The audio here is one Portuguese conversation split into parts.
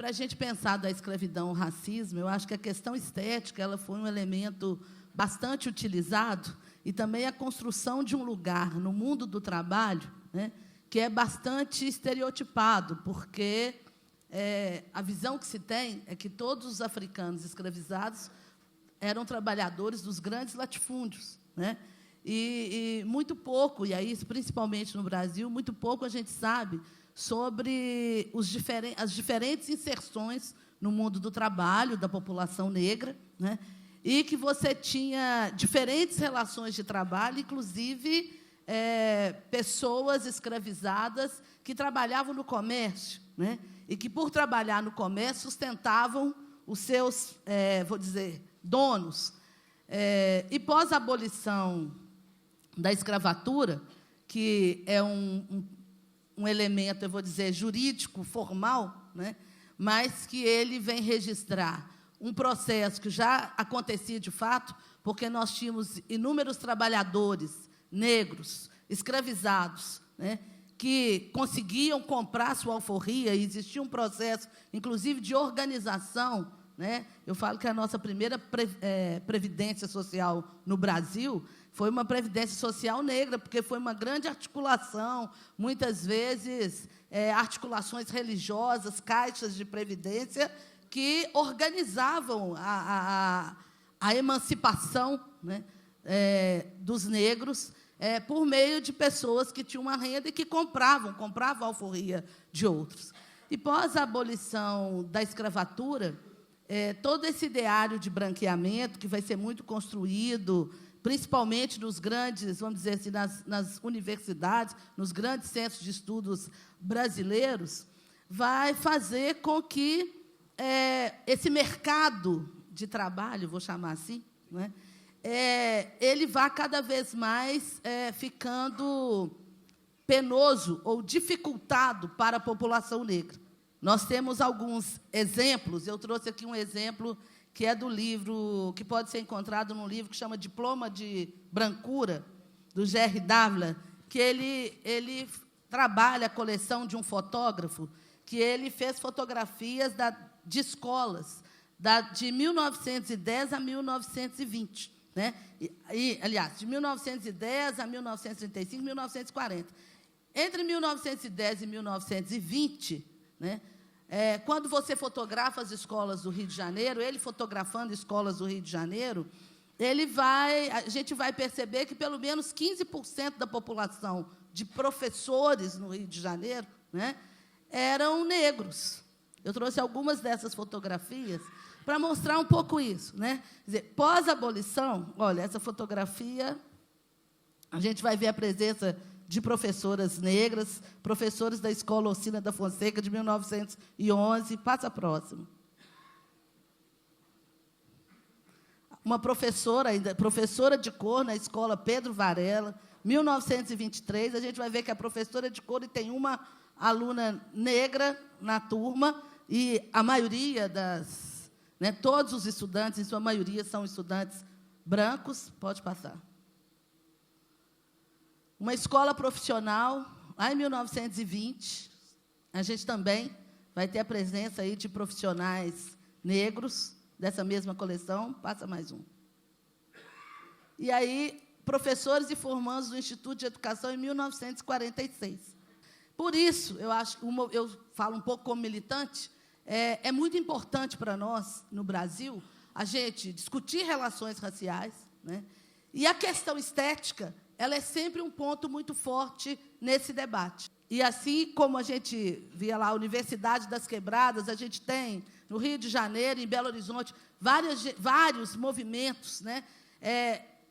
para a gente pensar da escravidão ao racismo, eu acho que a questão estética ela foi um elemento bastante utilizado, e também a construção de um lugar no mundo do trabalho, né, que é bastante estereotipado, porque a visão que se tem é que todos os africanos escravizados eram trabalhadores dos grandes latifúndios, né? E muito pouco, e aí, principalmente no Brasil, muito pouco a gente sabe sobre as diferentes inserções no mundo do trabalho da população negra, né? E que você tinha diferentes relações de trabalho, inclusive pessoas escravizadas que trabalhavam no comércio, né? E que, por trabalhar no comércio, sustentavam os seus, vou dizer, donos. E pós-abolição da escravatura, que é um elemento, eu vou dizer, jurídico, formal, né, mas que ele vem registrar um processo que já acontecia de fato, porque nós tínhamos inúmeros trabalhadores negros, escravizados, né, que conseguiam comprar sua alforria, e existia um processo, inclusive, de organização, né? Eu falo que a nossa primeira previdência social no Brasil foi uma previdência social negra, porque foi uma grande articulação, muitas vezes articulações religiosas, caixas de previdência, que organizavam a emancipação, né, dos negros por meio de pessoas que tinham uma renda e que compravam a alforria de outros. E, pós a abolição da escravatura, todo esse ideário de branqueamento, que vai ser muito construído, principalmente nos grandes, vamos dizer assim, nas universidades, nos grandes centros de estudos brasileiros, vai fazer com que esse mercado de trabalho, vou chamar assim, né, ele vá cada vez mais ficando penoso ou dificultado para a população negra. Nós temos alguns exemplos. Eu trouxe aqui um exemplo que é do livro, que pode ser encontrado num livro que chama Diploma de Brancura, do G.R. Dávila, que ele trabalha a coleção de um fotógrafo, que ele fez fotografias de escolas, de 1910 a 1920. Né? Aliás, de 1910 a 1935, 1940. Entre 1910 e 1920, né, quando você fotografa as escolas do Rio de Janeiro, ele fotografando escolas do Rio de Janeiro, a gente vai perceber que pelo menos 15% da população de professores no Rio de Janeiro, né, eram negros. Eu trouxe algumas dessas fotografias para mostrar um pouco isso, né? Quer dizer, pós-abolição, olha, essa fotografia, a gente vai ver a presença de professoras negras, professores da Escola Ocina da Fonseca, de 1911. Passa a próxima. Uma professora, ainda, professora de cor na Escola Pedro Varela, 1923. A gente vai ver que a professora de cor tem uma aluna negra na turma, e a maioria todos os estudantes, em sua maioria, são estudantes brancos. Pode passar. Uma escola profissional, lá em 1920, a gente também vai ter a presença aí de profissionais negros, dessa mesma coleção. Passa mais um. E aí, professores e formandos do Instituto de Educação, em 1946. Por isso, eu falo um pouco como militante, é muito importante para nós, no Brasil, a gente discutir relações raciais, né? E a questão estética, ela é sempre um ponto muito forte nesse debate. E assim como a gente via lá a Universidade das Quebradas, a gente tem, no Rio de Janeiro, em Belo Horizonte, vários movimentos, né,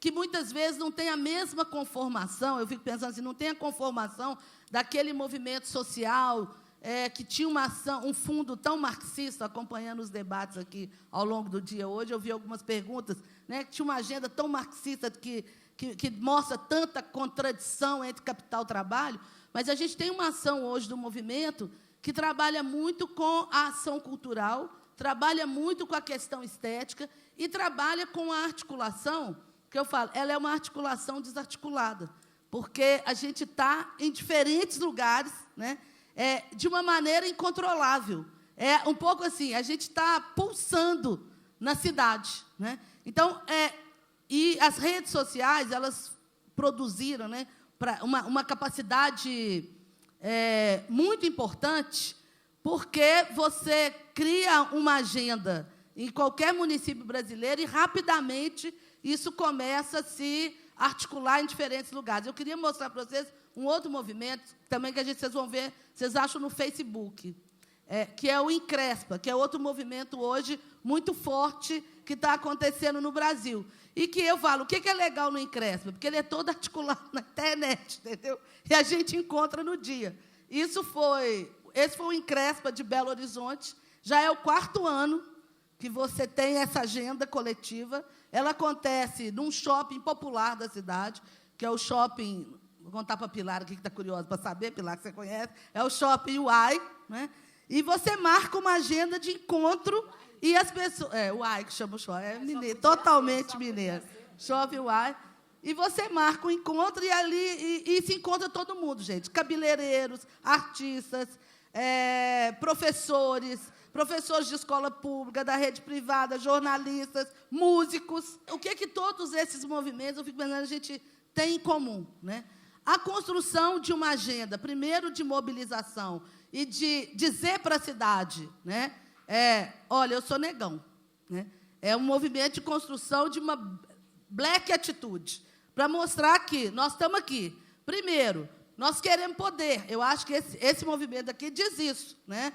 que muitas vezes não têm a mesma conformação. Eu fico pensando assim, não tem a conformação daquele movimento social que tinha um fundo tão marxista. Acompanhando os debates aqui ao longo do dia hoje, eu vi algumas perguntas, né, que tinha uma agenda tão marxista que mostra tanta contradição entre capital e trabalho, mas a gente tem uma ação hoje do movimento que trabalha muito com a ação cultural, trabalha muito com a questão estética e trabalha com a articulação, que eu falo, ela é uma articulação desarticulada, porque a gente está em diferentes lugares, né, de uma maneira incontrolável. é um pouco assim, a gente está pulsando na cidade, né? Então, e as redes sociais, elas produziram, né, uma capacidade muito importante, porque você cria uma agenda em qualquer município brasileiro e, rapidamente, isso começa a se articular em diferentes lugares. Eu queria mostrar para vocês um outro movimento, também que vocês vão ver, vocês acham no Facebook, que é o Encrespa, que é outro movimento hoje muito forte que está acontecendo no Brasil. E que eu falo, o que é legal no Encrespa? Porque ele é todo articulado na internet, entendeu? E a gente encontra no dia. Esse foi o Encrespa de Belo Horizonte, já é o 4º ano que você tem essa agenda coletiva. Ela acontece num shopping popular da cidade, que é o shopping, vou contar para a Pilar aqui, que está curiosa para saber, Pilar, que você conhece, é o shopping Uai, né? E você marca uma agenda de encontro e as pessoas... o Uai, que chama o shopping, é mineiro, totalmente mineiro. Shopping Uai. E você marca um encontro e ali e se encontra todo mundo, gente. Cabeleireiros, artistas, professores de escola pública, da rede privada, jornalistas, músicos. O que todos esses movimentos, eu fico pensando, a gente tem em comum, né? A construção de uma agenda, primeiro de mobilização e de dizer para a cidade, né? Olha, eu sou negão, né? É um movimento de construção de uma black atitude, para mostrar que nós estamos aqui. Primeiro, nós queremos poder. Eu acho que esse movimento aqui diz isso, né?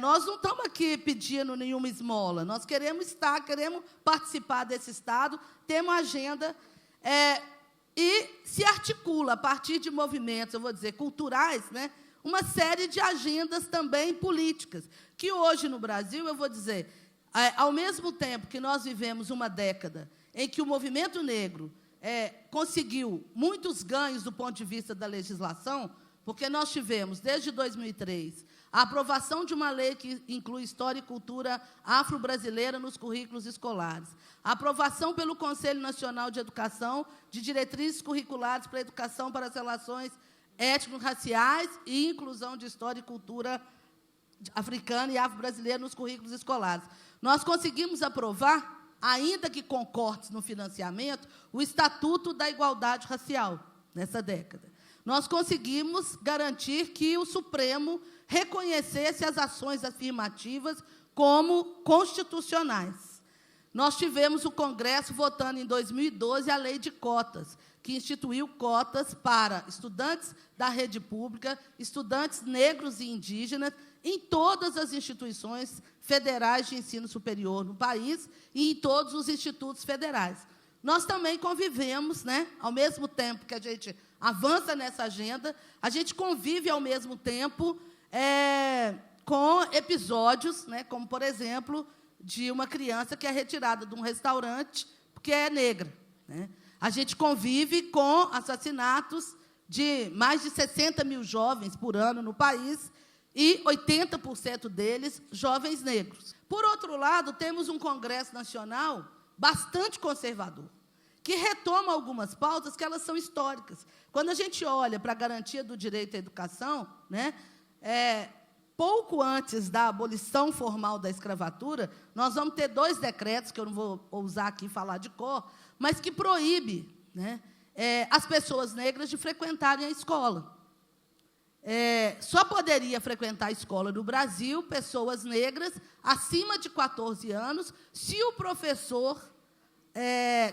Nós não estamos aqui pedindo nenhuma esmola, nós queremos participar desse Estado, temos uma agenda, e se articula, a partir de movimentos, eu vou dizer, culturais, né, uma série de agendas também políticas, que hoje, no Brasil, eu vou dizer, ao mesmo tempo que nós vivemos uma década em que o movimento negro conseguiu muitos ganhos do ponto de vista da legislação, porque nós tivemos, desde 2003, a aprovação de uma lei que inclui história e cultura afro-brasileira nos currículos escolares, a aprovação pelo Conselho Nacional de Educação de diretrizes curriculares para a educação para as relações étnico-raciais e inclusão de história e cultura africana e afro-brasileira nos currículos escolares. Nós conseguimos aprovar, ainda que com cortes no financiamento, o Estatuto da Igualdade Racial, nessa década. Nós conseguimos garantir que o Supremo reconhecesse as ações afirmativas como constitucionais. Nós tivemos o Congresso votando, em 2012, a Lei de Cotas, que instituiu cotas para estudantes da rede pública, estudantes negros e indígenas, em todas as instituições federais de ensino superior no país e em todos os institutos federais. Nós também convivemos, né, ao mesmo tempo que a gente avança nessa agenda, a gente convive, ao mesmo tempo, com episódios, né, como, por exemplo, de uma criança que é retirada de um restaurante porque é negra, né? A gente convive com assassinatos de mais de 60 mil jovens por ano no país, e 80% deles jovens negros. Por outro lado, temos um Congresso Nacional bastante conservador, que retoma algumas pautas que elas são históricas. Quando a gente olha para a garantia do direito à educação, né, pouco antes da abolição formal da escravatura, nós vamos ter 2 decretos, que eu não vou ousar aqui falar de cor, mas que proíbe, né, as pessoas negras de frequentarem a escola. Só poderia frequentar a escola no Brasil pessoas negras acima de 14 anos, se o professor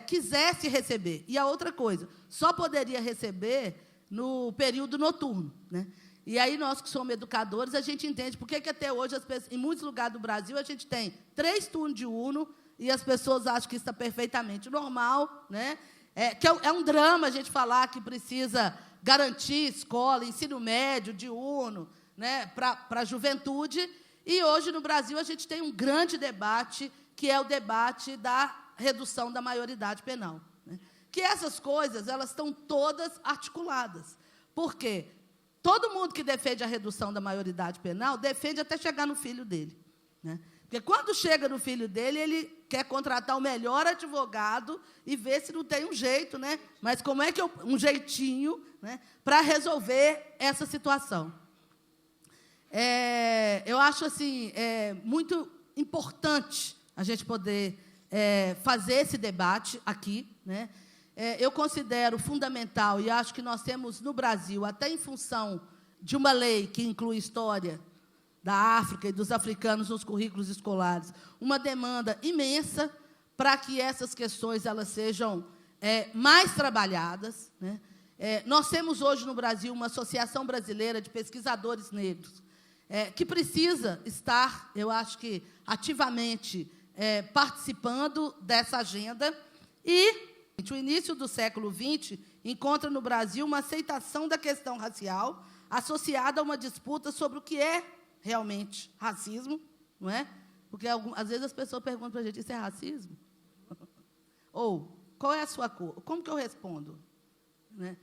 quisesse receber. E a outra coisa, só poderia receber no período noturno, né? E aí, nós que somos educadores, a gente entende por que até hoje, em muitos lugares do Brasil, a gente tem 3 turnos de Uno, e as pessoas acham que isso está perfeitamente normal, né? Que é um drama a gente falar que precisa garantir escola, ensino médio, de Uno, né, para a juventude. E hoje, no Brasil, a gente tem um grande debate, que é o debate da redução da maioridade penal, né? Que essas coisas, elas estão todas articuladas. Por quê? Todo mundo que defende a redução da maioridade penal defende até chegar no filho dele, né? Porque, quando chega no filho dele, ele quer contratar o melhor advogado e ver se não tem um jeito, né? Mas como é que um jeitinho, né, para resolver essa situação? Eu acho assim, muito importante a gente poder fazer esse debate aqui, né? Eu considero fundamental, e acho que nós temos no Brasil, até em função de uma lei que inclui história da África e dos africanos nos currículos escolares, uma demanda imensa para que essas questões elas sejam mais trabalhadas, né? Nós temos hoje no Brasil uma Associação Brasileira de Pesquisadores Negros, que precisa estar, eu acho que, ativamente participando dessa agenda, e o início do século XX encontra no Brasil uma aceitação da questão racial associada a uma disputa sobre o que é realmente racismo, não é? Porque, às vezes, as pessoas perguntam para a gente, isso é racismo? Ou, qual é a sua cor? Como que eu respondo? Né?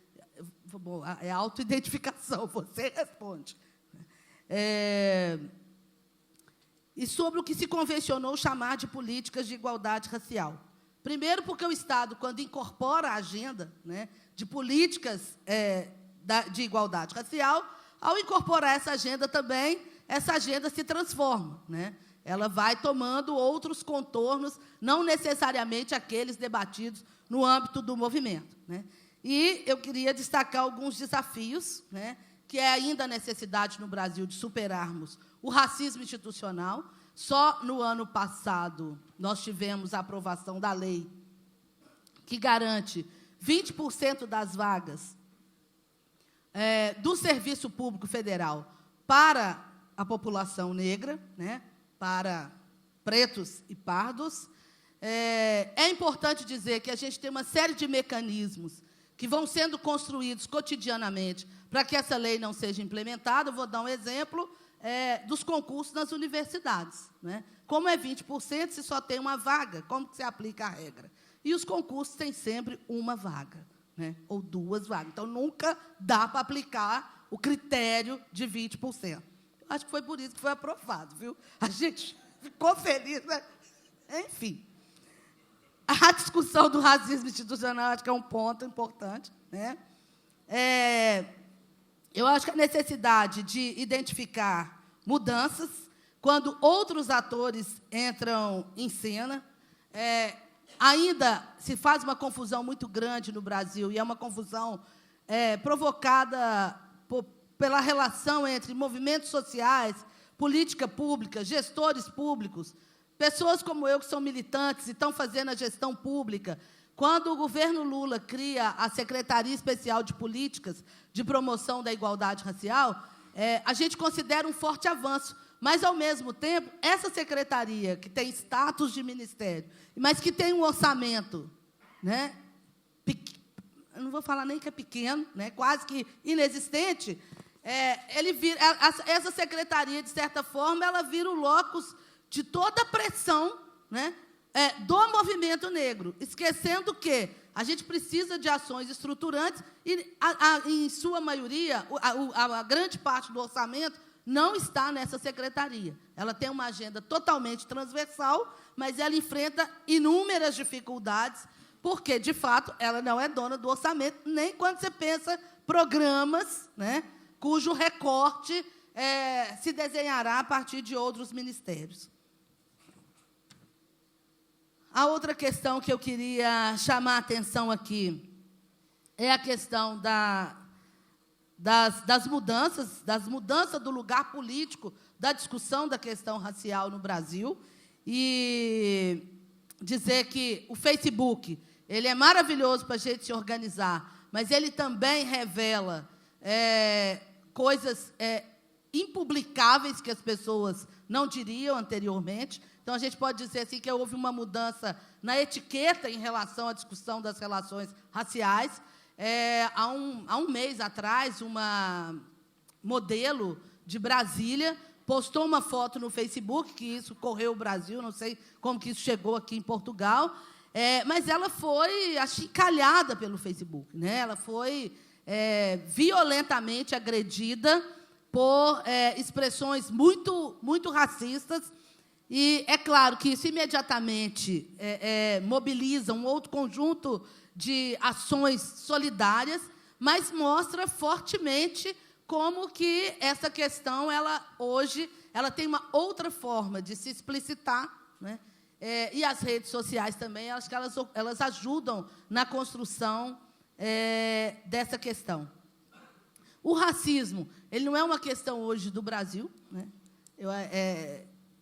Bom, é autoidentificação, você responde. E sobre o que se convencionou chamar de políticas de igualdade racial. Primeiro, porque o Estado, quando incorpora a agenda, né, de políticas de igualdade racial, ao incorporar essa agenda também, essa agenda se transforma, né? Ela vai tomando outros contornos, não necessariamente aqueles debatidos no âmbito do movimento, né? E eu queria destacar alguns desafios, né, que é ainda a necessidade no Brasil de superarmos o racismo institucional. Só no ano passado nós tivemos a aprovação da lei que garante 20% das vagas do Serviço Público Federal para a população negra, né, para pretos e pardos. É importante dizer que a gente tem uma série de mecanismos que vão sendo construídos cotidianamente para que essa lei não seja implementada. Eu vou dar um exemplo dos concursos nas universidades, né? Como é 20% se só tem uma vaga? Como que se aplica a regra? E os concursos têm sempre uma vaga, né? Ou duas vagas. Então, nunca dá para aplicar o critério de 20%. Eu acho que foi por isso que foi aprovado, viu? A gente ficou feliz, né? Enfim. A discussão do racismo institucional acho que é um ponto importante, né? Eu acho que a necessidade de identificar mudanças quando outros atores entram em cena. Ainda se faz uma confusão muito grande no Brasil, e é uma confusão provocada pela relação entre movimentos sociais, política pública, gestores públicos, pessoas como eu, que são militantes e estão fazendo a gestão pública. Quando o governo Lula cria a Secretaria Especial de Políticas de Promoção da Igualdade Racial, a gente considera um forte avanço, mas, ao mesmo tempo, essa secretaria, que tem status de ministério, mas que tem um orçamento, né, eu não vou falar nem que é pequeno, né, quase que inexistente, essa secretaria, de certa forma, ela vira o locus de toda a pressão, né, do movimento negro, esquecendo que a gente precisa de ações estruturantes e, em sua maioria, a grande parte do orçamento não está nessa secretaria. Ela tem uma agenda totalmente transversal, mas ela enfrenta inúmeras dificuldades, porque, de fato, ela não é dona do orçamento, nem quando você pensa programas, né, cujo recorte se desenhará a partir de outros ministérios. A outra questão que eu queria chamar a atenção aqui é a questão das mudanças do lugar político da discussão da questão racial no Brasil, e dizer que o Facebook ele é maravilhoso para a gente se organizar, mas ele também revela coisas impublicáveis que as pessoas não diriam anteriormente. Então, a gente pode dizer assim, que houve uma mudança na etiqueta em relação à discussão das relações raciais. Há um mês atrás, uma modelo de Brasília postou uma foto no Facebook, que isso correu o Brasil, não sei como que isso chegou aqui em Portugal, mas ela foi achincalhada pelo Facebook, né? Ela foi violentamente agredida por expressões muito, muito racistas. E é claro que isso imediatamente mobiliza um outro conjunto de ações solidárias, mas mostra fortemente como que essa questão, hoje, ela tem uma outra forma de se explicitar, né? E as redes sociais também, acho que elas ajudam na construção dessa questão. O racismo, ele não é uma questão hoje do Brasil, né?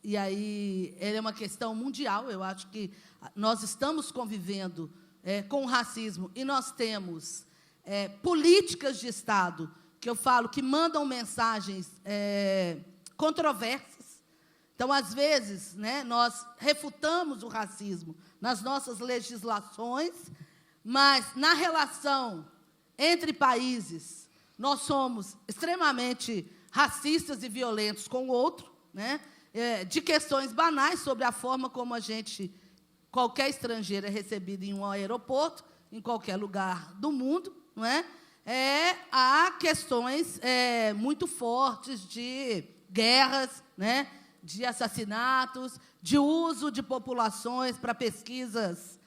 E aí ele é uma questão mundial. Eu acho que nós estamos convivendo com o racismo e nós temos políticas de Estado que eu falo que mandam mensagens controversas. Então, às vezes, né, nós refutamos o racismo nas nossas legislações, mas, na relação entre países, nós somos extremamente racistas e violentos com o outro, né, de questões banais sobre a forma como qualquer estrangeiro é recebido em um aeroporto, em qualquer lugar do mundo, não é? Há questões muito fortes de guerras, né, de assassinatos, de uso de populações para pesquisas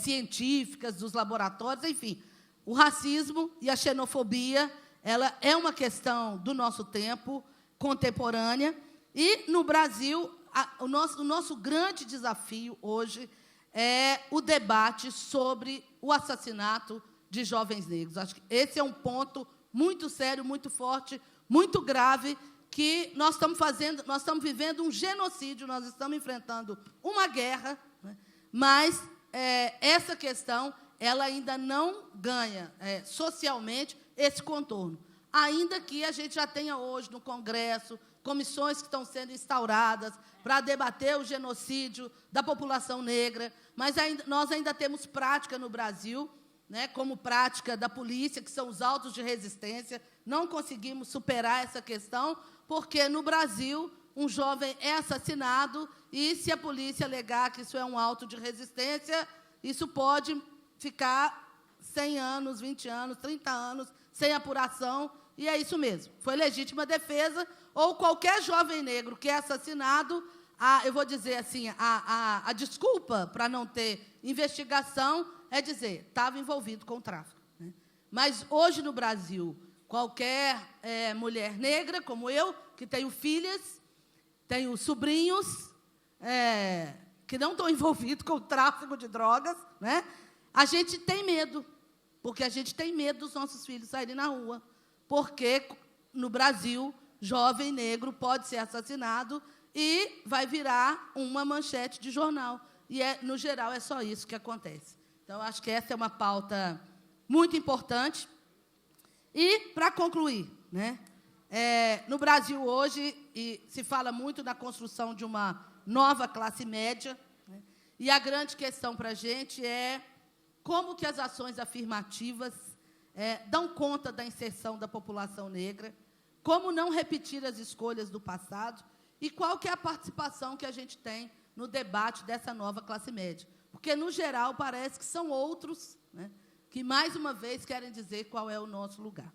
científicas dos laboratórios, enfim. O racismo e a xenofobia, ela é uma questão do nosso tempo, contemporânea, e, no Brasil, o nosso grande desafio hoje é o debate sobre o assassinato de jovens negros. Acho que esse é um ponto muito sério, muito forte, muito grave, que nós estamos vivendo um genocídio, nós estamos enfrentando uma guerra, né? Mas essa questão ela ainda não ganha socialmente esse contorno, ainda que a gente já tenha hoje no Congresso comissões que estão sendo instauradas para debater o genocídio da população negra, mas nós ainda temos prática no Brasil, né, como prática da polícia, que são os autos de resistência. Não conseguimos superar essa questão, porque, no Brasil, um jovem é assassinado e, se a polícia alegar que isso é um auto de resistência, isso pode ficar 100 anos, 20 anos, 30 anos, sem apuração, e é isso mesmo. Foi legítima defesa, ou qualquer jovem negro que é assassinado, eu vou dizer assim, a desculpa para não ter investigação é dizer, estava envolvido com o tráfico, né? Mas, hoje, no Brasil, qualquer mulher negra, como eu, que tenho filhas, tenho sobrinhos que não estão envolvidos com o tráfico de drogas, né? A gente tem medo, porque a gente tem medo dos nossos filhos saírem na rua, porque, no Brasil, jovem negro pode ser assassinado e vai virar uma manchete de jornal. E, no geral, é só isso que acontece. Então, acho que essa é uma pauta muito importante. E, para concluir, né, no Brasil, hoje, se fala muito na construção de uma nova classe média, né, e a grande questão para a gente é como que as ações afirmativas dão conta da inserção da população negra, como não repetir as escolhas do passado e qual que é a participação que a gente tem no debate dessa nova classe média. Porque, no geral, parece que são outros, né, que, mais uma vez, querem dizer qual é o nosso lugar.